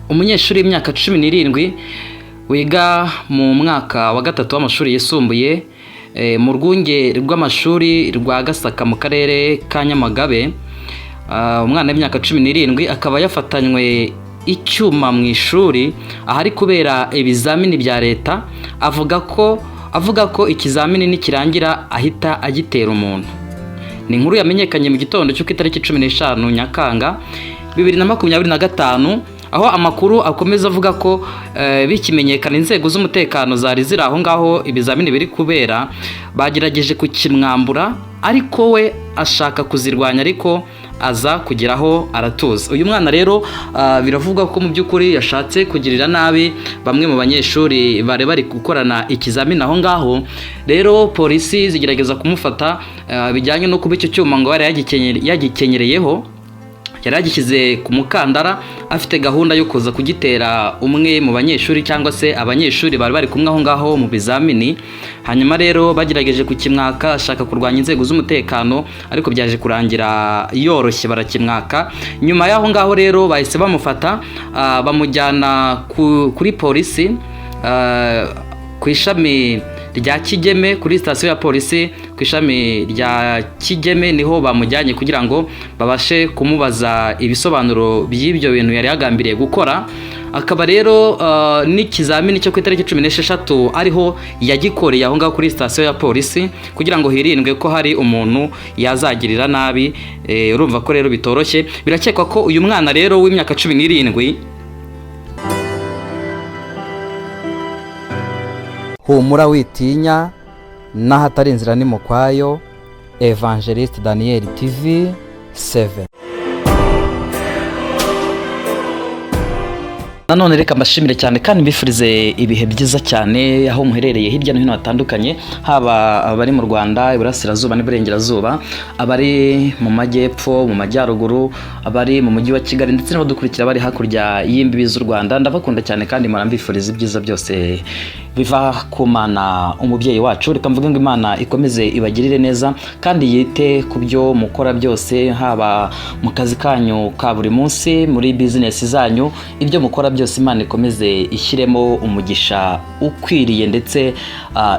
umunyeshuri w'imyaka 17 wiga mu mwaka wa gatatu w'amashuri yisumbuye mu rwunge rw'amashuri rwa Gasaka mu karere ka Nyamagabe. Umwana w'imyaka 17 akaba yafatanywe icyuma mu ishuri ahari kubera ibizamini bya leta, avuga ko ikizamini nikirangira ahita agitera umuntu. Ni inkuru yamenyekanye mu gitondo cyo ku itariki 15 Nyakanga 2025, aho amakuru akomeza avuga ko bikimenyekana inzego z'umutekano zari ziri aho ngaho ibizamini biri kubera bagerageje kukimwambura, ariko we ashaka kuzirwanya ariko aza kugeraho aratuza. Uyu mwana rero biravuga ko mu by'ukuri yashatse kugirira nabi bamwe mu banyeshuri bari gukorana ikizamini aho ngaho. Rero polisi zigerageza kumufata bijyanye no kuba icyo cyuma ngo yari yagikenyereyeho, yari yagishyize ku mukandara afite gahunda yo kuza kugitera umwe mu banyeshuri cyangwa se abanyeshuri bari kumwe aho ngaho mu bizamini. Hanyuma rero bagerageje kukimwaka, ashaka kurwanya inzego z'umutekano, ariko byaje kurangira yoroshye barakimwaka. Nyuma y'aho ngaho rero bahise bamufata bamujyana kuri polisi ku ishami rya Kigeme, kuri sitasiyo ya polisi ku ishami rya Kigeme niho bamujyanye kugira ngo babashe kumubaza ibisobanuro by'ibyo bintu yari yagambiriye gukora. Akaba rero n'ikizamini cyo ku itariki 16 ariho yagikoreye aho ngaho kuri sitasiyo ya polisi kugira ngo hirindwe ko hari umuntu yazagirira nabi. Urumva ko rero bitoroshye. Birakekwa ko uyu mwana rero w'imyaka 17 humura witinya n'ahatari inzira ni mu kwayo. Evangeliste Daniel TV 7. Nanone reka mbashimire cyane kandi mbifurize ibihe byiza cyane aho muherereye hirya no hino hatandukanye, haba abari mu Rwanda, Iburasirazuba n'Iburengerazuba, abari mu Majyepfo, mu Majyaruguru, abari mu mujyi wa Kigali, ndetse n'abadukurikira bari hakurya y'imbibi z'u Rwanda. Ndabakunda cyane kandi murambifuriza ibyiza byose biva ku Mana umubyeyi wacu. Reka mvuge ngo Imana ikomeze ibagirire neza kandi yite ku byo mukora byose, haba mu kazi kanyu ka buri munsi, muri business zanyu, ibyo mukora byose Imana ikomeze ishyiremo umugisha ukwiriye, ndetse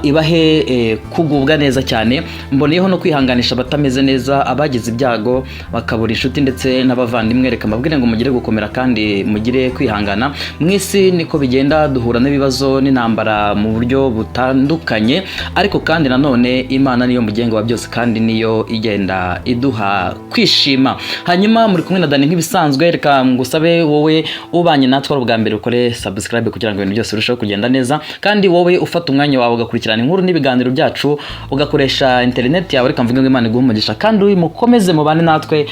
ibahe kugubwa neza cyane. Mboneyeho no kwihanganisha abatameze neza, abagize ibyago bakabura inshuti ndetse n'abavandimwe. Reka mbabwire ngo mugire gukomera kandi mugire kwihangana. Mu isi niko bigenda, duhura n'ibibazo n'intambara mu buryo butandukanye, ariko kandi nanone Imana niyo mugenga wa byose kandi niyo igenda iduha kwishima. Hanyuma muri kumwe na Dani nk'ibisanzwe, reka ngusabe wowe ubanye natwe bwa mbere ukore subscribe kugira ngo ibintu byose birusheho kugenda neza, kandi wowe ufata umwanya wawe ugakurikirana inkuru n'ibiganiro byacu ugakoresha internet yawe. Reka mvuge ngo Imana iguhe umugisha kandi mukomeze mubane natwe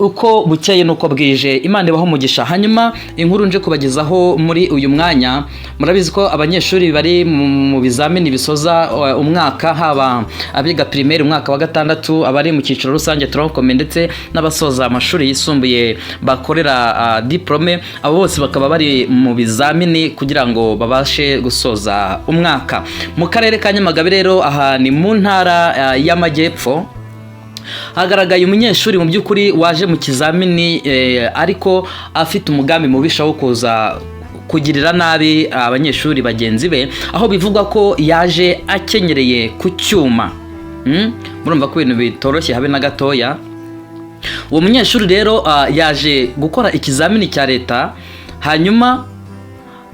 uko bukeye nuko bwije. Imana ibaho umugisha. Hanyuma inkuru nje kubagezaho muri uyu mwanya, murabizi ko abanyeshuri bari mu bizamini bisoza umwaka, haba abiga primaire umwaka wa gatandatu, abari mu cyiciro rusange tronc-commun, ndetse n'abasoza amashuri yisumbuye bakorera diplome. Abo bose bakaba bari mu bizamini kugira ngo babashe gusoza umwaka. Mu karere ka Nyamagabe rero, aha ni mu ntara y'Amajyepfo, hagaragaye umunyeshuri mu by'ukuri waje mu kizamini ariko afite umugambi mubisha wo kuza kugirira nabi abanyeshuri bagenzi be, aho bivugwa ko yaje akenyereye ku cyuma. Murumva ko ibintu bitoroshye habe na gatoya. Uwo munyeshuri rero yaje gukora ikizamini cya leta, hanyuma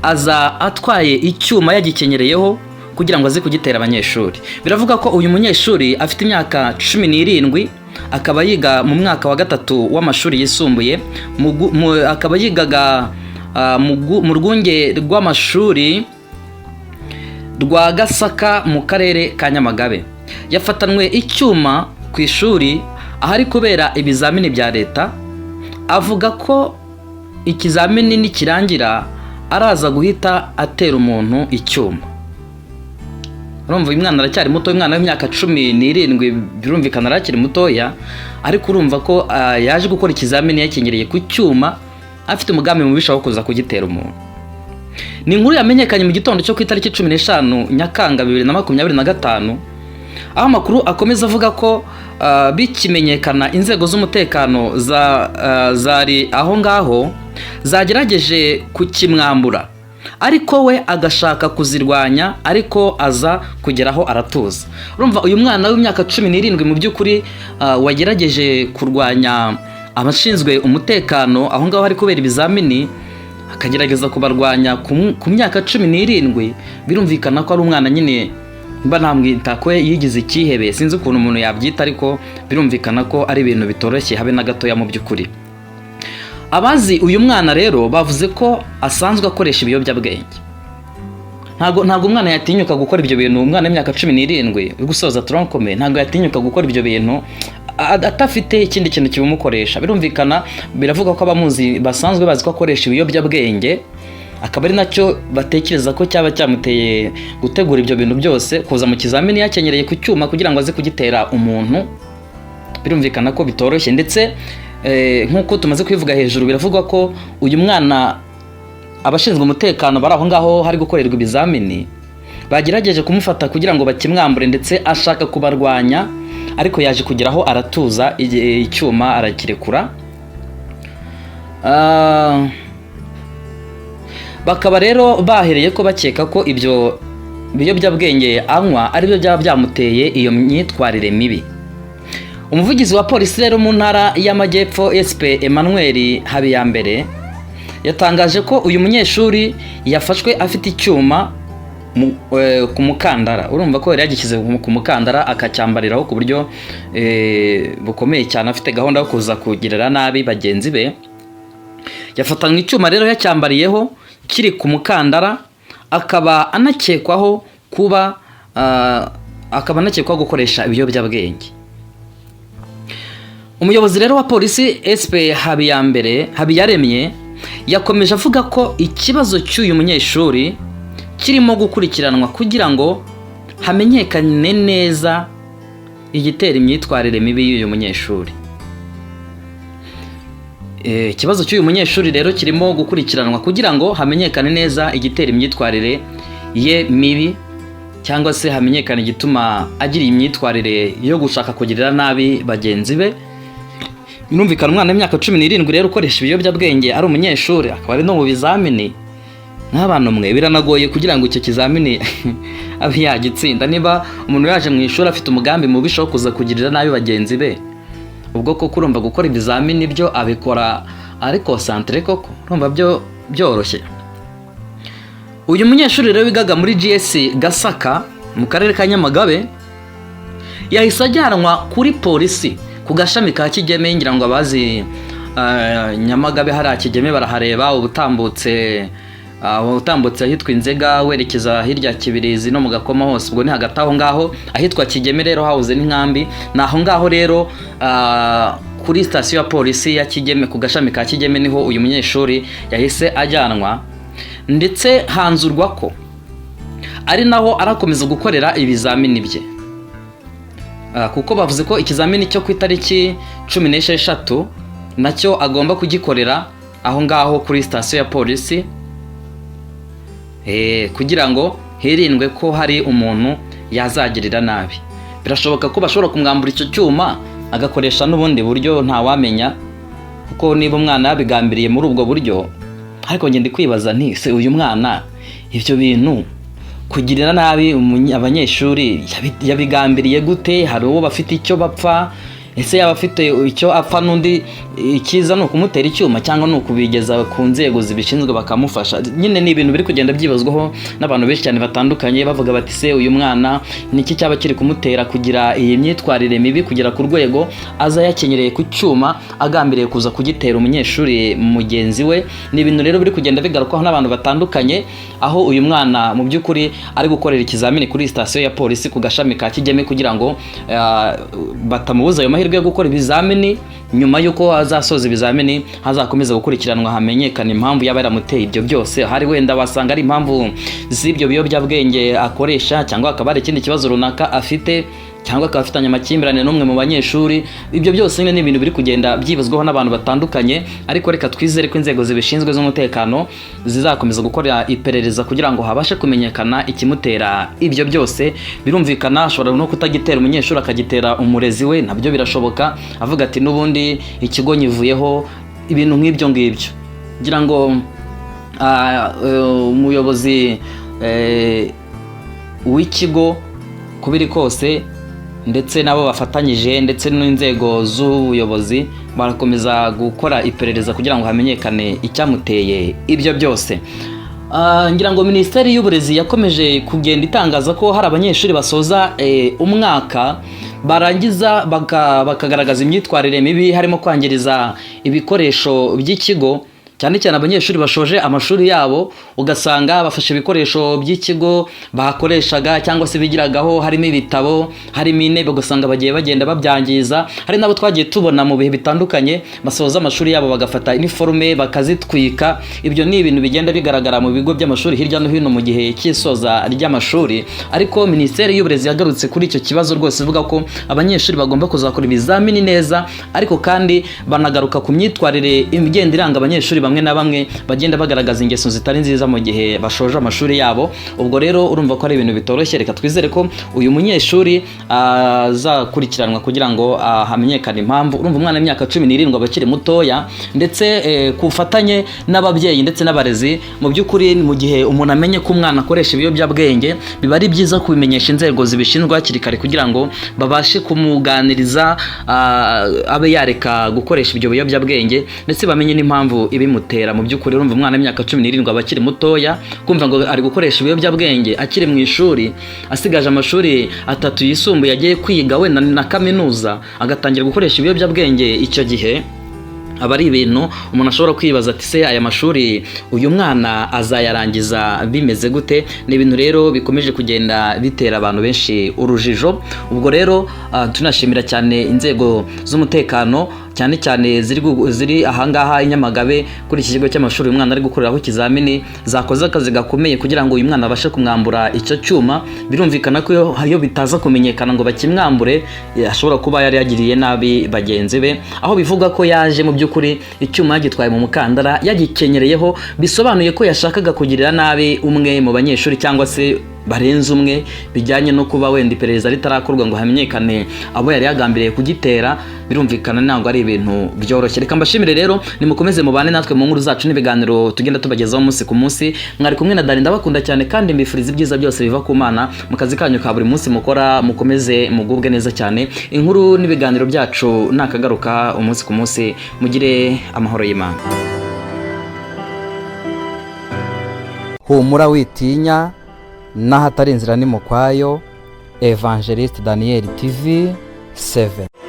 aza atwaye icyuma yagikenyereyeho kugira ngo aze kugitera abanyeshuri. Biravuga ko uyu munyeshuri afite imyaka 17, akaba yiga mu mwaka wa gatatu w'amashuri yisumbuye, akaba yigaga mu rwunge rw'amashuri rwa Gasaka mu karere ka Nyamagabe. Yafatanwe icyuma ku ishuri ahari kubera ibizamini bya leta, avuga ko ikizamini nikirangira araza guhita atera umuntu icyuma. Urumva uyu mwana aracyari muto, umwana w'imyaka 17 birumvikana arakiri mutoya, ariko urumva ko yaje gukora ikizamini yakenyereye ku cyuma afite umugambi mubisha wo kuza kugitera umuntu. Ni inkuru yamenyekanye mu gitondo cyo ku itariki 15 Nyakanga 2025, aho amakuru akomeza avuga ko bikimenyekana inzego z'umutekano zari aho ngaho zagerageje kukimwambura, ariko we agashaka kuzirwanya, ariko aza kugeraho aratuza. Urumva uyu mwana w'imyaka 17 mu by'ukuri wagerageje kurwanya abashinzwe umutekano aho ngaho hari kubera ibizamini, akagerageza kubarwanya ku myaka 17, birumvikana ko ari umwana nyine mba namwita ko yigize ikihebe, sinzi ukuntu umuntu yabyita, ariko birumvikana ko ari ibintu bitoroshye habe na gatoya mu by'ukuri. Abazi uyu mwana rero bavuze ko asanzwe akoresha ibiyobyabwenge. Ntago umwana yatinyuka gukora ibyo bintu, umwana w'imyaka 17 uri gusoza tronkome ntago yatinyuka gukora ibyo bintu atafite ikindi kintu kibumukoresha. Birumvikana, biravuga ko abamuzi basanzwe bazi ko akoresha ibiyobyabwenge, akaba ari nacyo batekereza ko cyaba cyamuteye gutegura ibyo bintu byose, kuza mu kizamini yakenyereye ku cyuma kugira ngo aze kugitera umuntu. Birumvikana ko bitoroshye, ndetse nk'uko tumaze kwivuga hejuru, biravugwa ko uyu mwana abashinzwe umutekano bari aho ngaho hari gukorerwa ibizamini bagerageje kumufata kugira ngo bakimwambure, ndetse ashaka kubarwanya, ariko yaje kugeraho aratuza, icyuma arakirekura. Bakaba rero bahereye ko bakeka ko ibyo biyobyabwenge anywa ari byo byaba byamuteye iyo myitwarire mibi. Umuvugizi wa polisi rero mu ntara y'Amajyepfo SP Emmanuel Habiyambere yatangaje ko uyu munyeshuri yafashwe afite icyuma ku mukandara. Urumva ko yari yagishyize ku mukandara akacyambariraho ku buryo bukomeye cyane, afite gahunda yo kuza kugirira nabi bagenzi be. Yafatanywe icyuma rero yacyambariyeho kiri ku mukandara, akaba anakekwaho gukoresha ibiyobyabwenge. Umuyobozi rero wa polisi SP Habiyaremye yakomeje avuga ko ikibazo cy'uyu munyeshuri kirimo gukurikiranwa kugira ngo hamenyekane neza igitera imyitwarire mibi y'uyu munyeshuri. Ikibazo cy'uyu munyeshuri rero kirimo gukurikiranwa kugira ngo hamenyekane neza igitera imyitwarire ye mibi, cyangwa se hamenyekane igituma agira imyitwarire yo gushaka kugirira nabi bagenzi be. Birumvikana umwana w'imyaka 17 rero ukoresha ibiyobyabwenge ari umunyeshuri, akaba ari no mu bizamini nk'abantu mwe, biranagoye kugira ngo icyo kizamini abe yagitsinda. Niba umuntu yaje mu ishuri afite umugambi mubisha wo kuza kugirira nabi bagenzi be, ubwo koko urumva gukora ibizamini byo abikora ari concentré, koko urumva byo byoroshye. Uyu munyeshuri rero wigaga muri GS Gasaka mu karere ka Nyamagabe yahise ajyanwa kuri polisi ku gashami ka Kigeme. Ngira ngo abazi Nyamagabe hari Kigeme barahareba, ubutambutse ahitwa Inzega werekeza hirya Kibirizi no mu Gakoma hose, ubwo ni hagati aho ngaho ahitwa Kigeme rero hawuze n'inkambi. Naho ngaho rero kuri station ya polisi ya Kigeme ku gashami ka Kigeme niho uyu munyeshuri yahise ajyanwa, ndetse hanzurwa ko ari naho arakomeza gukorera ibizamini bye, kuko bavuze ko ikizamini cyo ku itariki 16 nacyo agomba kugikorera aho ngaho kuri station ya polisi, kugira ngo hirindwe ko hari umuntu yazagirira nabi. Birashoboka ko bashobora kumwambura icyo cyuma agakoresha n'ubundi buryo ntawamenya, kuko niba umwana yabigambiriye muri ubwo buryo. Ariko ngende kwibaza nti se uyu mwana ibyo bintu kugirira nabi abanyeshuri yabigambiriye gute? Hari uwo bafite icyo bapfa, ese yaba afite icyo apfa n'undi ikiza no kumutera icyuma, cyangwa no kubigeza ku nzego zibishinzwe bakamufasha? Nyine ni ibintu biri kugenda byibazwaho n'abantu benshi cyane batandukanye, bavuga bati se uyu mwana niki cyaba kiri kumutera kugira iyi myitwarire mibi, kugira ku rwego aza yakenyereye ku cyuma agambiriye kuza kugitera umunyeshuri mugenzi we. Ni ibintu rero biri kugenda bigarukwaho n'abantu batandukanye, aho uyu mwana mu by'ukuri ari gukorera ikizamini kuri station ya polisi ku gashami ka Kigeme kugira ngo batamubuza ayo mahirwe yo gukora ibizamini. Nyuma yuko azasoza ibizamini hazakomeza gukurikiranwa, hamenyekana impamvu yaba yaramuteye ibyo byose. Hari wenda wasanga ari impamvu z'ibyo biyobyabwenge akoresha, cyangwa akaba ari ikindi kibazo runaka afite, cyangwa akaba afitanye amakimbirane n'umwe mu banyeshuri. Ibyo byose ni ibintu biri kugenda byibazwaho n'abantu batandukanye, ariko reka twizere ko inzego zibishinzwe z'umutekano zizakomeza gukora iperereza kugira ngo habashe kumenyekana ikimutera ibyo byose. Birumvikana ashobora no kutagitera umunyeshuri akagitera umurezi we, nabyo birashoboka, avuga ati n'ubundi ikigo nyivuyeho, ibintu nk'ibyo ngibyo. ngira ngo umuyobozi w'ikigo uko biri kose ndetse nabo bafatanyije ndetse n'inzego z'ubuyobozi barakomeza gukora iperereza kugira ngo hamenyekane icyamuteye ibyo byose. Ngira ngo Minisiteri y'Uburezi yakomeje kugenda itangaza ko hari abanyeshuri basoza umwaka barangiza bakagaragaza imyitwarire mibi, harimo kwangiriza ibikoresho by'ikigo, cyane cyane abanyeshuri bashoje amashuri yabo ugasanga bafashe ibikoresho by'ikigo bakoreshaga cyangwa se bigiragaho, harimo ibitabo, harimo intebe, ugasanga bagiye bagenda babyangiza. Hari nabo twagiye tubona mu bihe bitandukanye basoza amashuri yabo bagafata iniforme bakazitwika. Ibyo ni ibintu bigenda bigaragara mu bigo by'amashuri hirya no hino mu gihe cy'isoza ry'amashuri, ariko Minisiteri y'Uburezi yagarutse kuri icyo kibazo rwose ivuga ko abanyeshuri bagomba kuzakora ibizamini neza, ariko kandi banagaruka ku myitwarire igenda iranga abanyeshuri bamwe na bamwe bagenda bagaragaza ingeso zitari nziza mu gihe bashoje amashuri yabo. Ubwo rero urumva ko ari ibintu bitoroshye. Reka twizere ko uyu munyeshuri azakurikiranwa kugira ngo hamenyekane impamvu. Urumva umwana w'imyaka 17 abakiri mutoya, ndetse ku bufatanye n'ababyeyi ndetse n'abarezi, mu by'ukuri mu gihe umuntu amenye ko umwana akoresha ibiyobyabwenge biba ari byiza kubimenyesha inzego zibishinzwe hakiri kare kugira ngo babashe kumuganiriza abe yareka gukoresha ibyo biyobyabwenge ndetse bamenye n'impamvu ibimutera. Mu by'ukuri urumva umwana w'imyaka 17 abakiri mutoya kumva ngo ari gukoresha ibiyobyabwenge akiri mu ishuri, asigaje amashuri 3 yisumbuye agiye kwiga wenda na kaminuza, agatangira gukoresha ibiyobyabwenge, icyo gihe aba ari ibintu umuntu ashobora kwibaza ati se aya mashuri uyu mwana azayarangiza bimeze gute? Ni ibintu rero bikomeje kugenda bitera abantu benshi urujijo. Ubwo rero tunashimira cyane inzego z'umutekano cyane cyane ziri ahangaha i Nyamagabe kuri iki kigo cy'amashuri umwana ari gukoreraho ikizamini, zakoze akazi gakomeye kugira ngo uyu mwana abashe kumwambura icyo cyuma. Birumvikana ko iyo bitaza kumenyekana ngo bakimwambure, ashobora kuba yari yagiriye nabi bagenzi be, aho bivuga ko yaje mu by'ukuri icyuma yagitwaye mu mukandara yagikenyereyeho, bisobanuye ko yashakaga kugirira nabi umwe mu banyeshuri cyangwa se barenze umwe, bijyanye no kuba wenda iperereza ritarakorwa ngo hamenyekane abo yari yagambiriye kugitera. Birumvikana ntabwo ari ibintu byoroshye. Reka mbashimire rero, nimukomeze mubane natwe mu nkuru zacu n'ibiganiro tugenda tubagezaho umunsi ku munsi. Mwari kumwe na Dani, ndabakunda cyane kandi mbifuriza ibyiza byose biva ku Mana mu kazi kanyu ka buri munsi mukora. Mukomeze mugubwe neza cyane. Inkuru n'ibiganiro byacu nakagaruka umunsi ku munsi. Mugire amahoro y'Imana. Humura witinya, n'ahatari inzira ni mu kwayo. Evangelist Daniel TV 7.